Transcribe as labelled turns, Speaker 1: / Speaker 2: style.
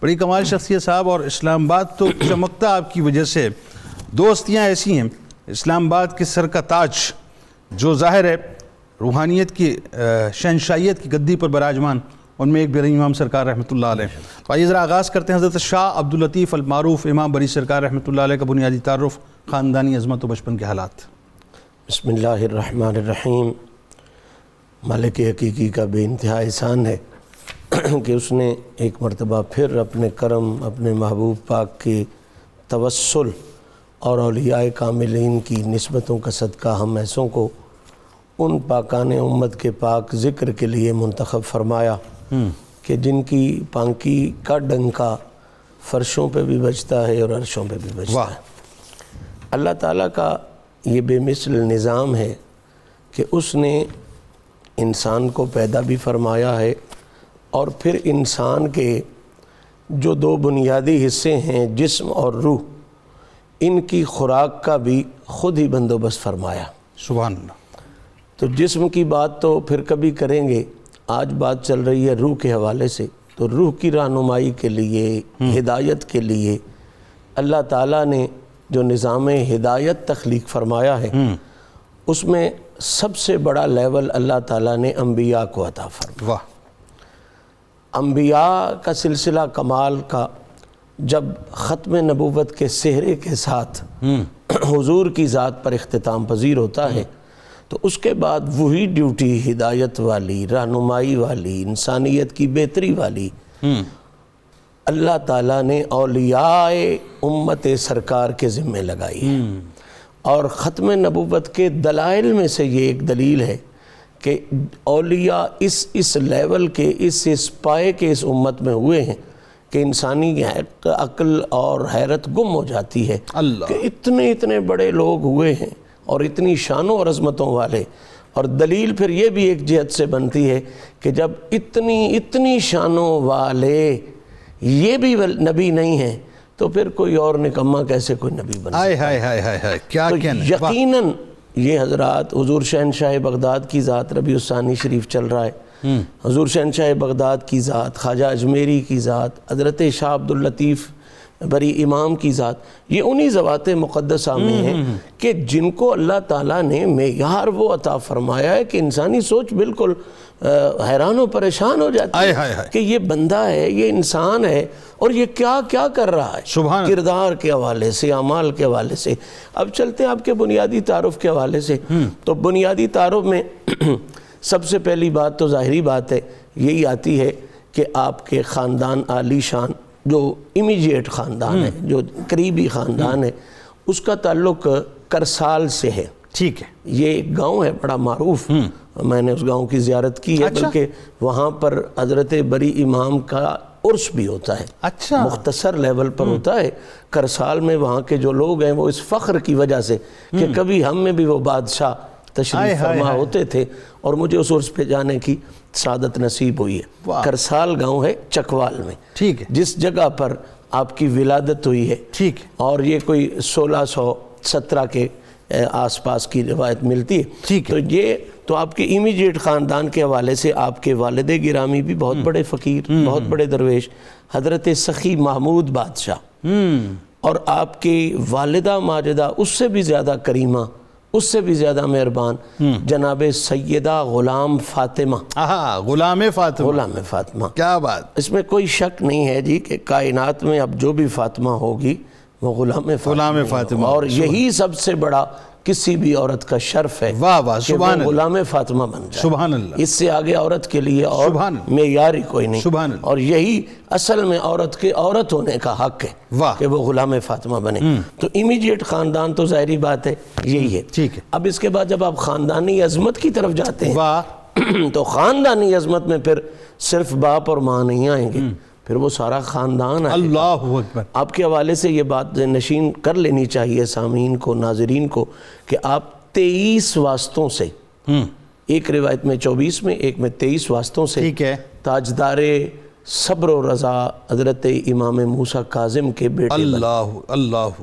Speaker 1: بڑی کمال شخصیت صاحب، اور اسلام آباد تو چمکتا آپ کی وجہ سے. دوستیاں ایسی ہیں، اسلام آباد کے سر کا تاج جو ظاہر ہے روحانیت کی شہنشاہیت کی گدی پر براجمان، ان میں ایک بر امام سرکار رحمۃ اللہ علیہ. تو آئیے ذرا آغاز کرتے ہیں حضرت شاہ عبداللطیف المعروف امام بری سرکار رحمۃ اللہ علیہ کا بنیادی تعارف، خاندانی عظمت و بچپن کے حالات.
Speaker 2: بسم اللہ الرحمن الرحیم. مالک حقیقی کا بے انتہا احسان ہے کہ اس نے ایک مرتبہ پھر اپنے کرم، اپنے محبوب پاک کے توسل اور اولیاء کاملین کی نسبتوں کا صدقہ ہم ایسوں کو ان پاکان امت کے پاک ذکر کے لیے منتخب فرمایا کہ جن کی پانکی کا ڈنکا فرشوں پہ بھی بجتا ہے اور عرشوں پہ بھی بجتا ہے. اللہ تعالیٰ کا یہ بے مثل نظام ہے کہ اس نے انسان کو پیدا بھی فرمایا ہے، اور پھر انسان کے جو دو بنیادی حصے ہیں جسم اور روح، ان کی خوراک کا بھی خود ہی بندوبست فرمایا.
Speaker 1: سبحان اللہ.
Speaker 2: تو جسم کی بات تو پھر کبھی کریں گے، آج بات چل رہی ہے روح کے حوالے سے. تو روح کی رہنمائی کے لیے، ہدایت کے لیے اللہ تعالیٰ نے جو نظام ہدایت تخلیق فرمایا ہے، اس میں سب سے بڑا لیول اللہ تعالیٰ نے انبیاء کو عطا فرمایا.
Speaker 1: واہ.
Speaker 2: انبیاء کا سلسلہ کمال کا جب ختم نبوت کے سہرے کے ساتھ حضور کی ذات پر اختتام پذیر ہوتا ہے، تو اس کے بعد وہی ڈیوٹی ہدایت والی، رہنمائی والی، انسانیت کی بہتری والی اللہ تعالیٰ نے اولیاء امت سرکار کے ذمے لگائی ہے. اور ختم نبوت کے دلائل میں سے یہ ایک دلیل ہے کہ اولیاء اس لیول کے، اس پائے کے اس امت میں ہوئے ہیں کہ انسانی عقل اور حیرت گم ہو جاتی ہے کہ اتنے بڑے لوگ ہوئے ہیں اور اتنی شانوں اور عظمتوں والے. اور دلیل پھر یہ بھی ایک جہت سے بنتی ہے کہ جب اتنی شانوں والے یہ بھی نبی نہیں ہیں تو پھر کوئی اور نکمہ کیسے کوئی نبی بن سکتا ہے.
Speaker 1: کیا کہنا.
Speaker 2: یقیناً یہ حضرات حضور شہنشاہ بغداد کی ذات، ربیع الثانی شریف چل رہا ہے، حضور شہنشاہ بغداد کی ذات، خواجہ اجمیری کی ذات، حضرت شاہ عبداللطیف بری امام کی ذات، یہ انہی ذوات مقدسہ میں ہیں کہ جن کو اللہ تعالیٰ نے معیار وہ عطا فرمایا ہے کہ انسانی سوچ بالکل حیران و پریشان ہو جاتی ہے کہ یہ بندہ ہے، یہ انسان ہے، اور یہ کیا کیا کر رہا ہے کردار کے حوالے سے، اعمال کے حوالے سے. اب چلتے ہیں آپ کے بنیادی تعارف کے حوالے سے. تو بنیادی تعارف میں سب سے پہلی بات تو ظاہری بات ہے یہی آتی ہے کہ آپ کے خاندان عالی شان، جو امیجیٹ خاندان ہے، جو قریبی خاندان ہے، اس کا تعلق کرسال سے ہے.
Speaker 1: ٹھیک ہے.
Speaker 2: یہ ایک گاؤں ہے بڑا معروف، میں نے اس گاؤں کی زیارت کی ہے، بلکہ وہاں پر حضرت بری امام کا عرس بھی ہوتا ہے. مختصر لیول پر ہوتا ہے. کرسال میں وہاں کے جو لوگ ہیں وہ اس فخر کی وجہ سے کہ کبھی ہم میں بھی وہ بادشاہ تشریف فرما ہوتے تھے، اور مجھے اس عرس پہ جانے کی سعادت نصیب ہوئی ہے. کرسال گاؤں ہے چکوال میں، جس جگہ پر آپ کی ولادت ہوئی ہے. اور یہ کوئی 1617 کے آس پاس کی روایت ملتی ہے. تو یہ تو آپ کے امیجیٹ خاندان کے حوالے سے آپ کے والد گرامی بھی بہت بڑے فقیر، بہت بڑے درویش، حضرت سخی محمود بادشاہ، اور آپ کی والدہ ماجدہ اس سے بھی زیادہ کریمہ، اس سے بھی زیادہ مہربان، جناب سیدہ غلام فاطمہ.
Speaker 1: غلام
Speaker 2: فاطمہ.
Speaker 1: کیا بات.
Speaker 2: اس میں کوئی شک نہیں ہے جی کہ کائنات میں اب جو بھی فاطمہ ہوگی وہ غلام فاطمہ، اور یہی سب سے بڑا کسی بھی عورت کا شرف ہے کہ وہ غلام فاطمہ بن جائے.
Speaker 1: سبحان اللہ.
Speaker 2: اس سے آگے عورت کے لیے اور معیار ہی کوئی نہیں. اور یہی اصل میں عورت کے عورت ہونے کا حق ہے کہ وہ غلام فاطمہ بنے. تو امیجیٹ خاندان تو ظاہری بات ہے یہی ہے. اب اس کے بعد جب آپ خاندانی عظمت کی طرف جاتے ہیں تو خاندانی عظمت میں پھر صرف باپ اور ماں نہیں آئیں گے، پھر وہ سارا خاندان ہے.
Speaker 1: اللہ اکبر.
Speaker 2: آپ کے حوالے سے یہ بات نشین کر لینی چاہیے سامعین کو، ناظرین کو، کہ آپ 23 واسطوں سے، ایک روایت میں 24 میں، ایک میں 23 واسطوں سے تاجدار صبر و رضا حضرت امام موسیٰ کاظم کے بیٹے.
Speaker 1: اللہ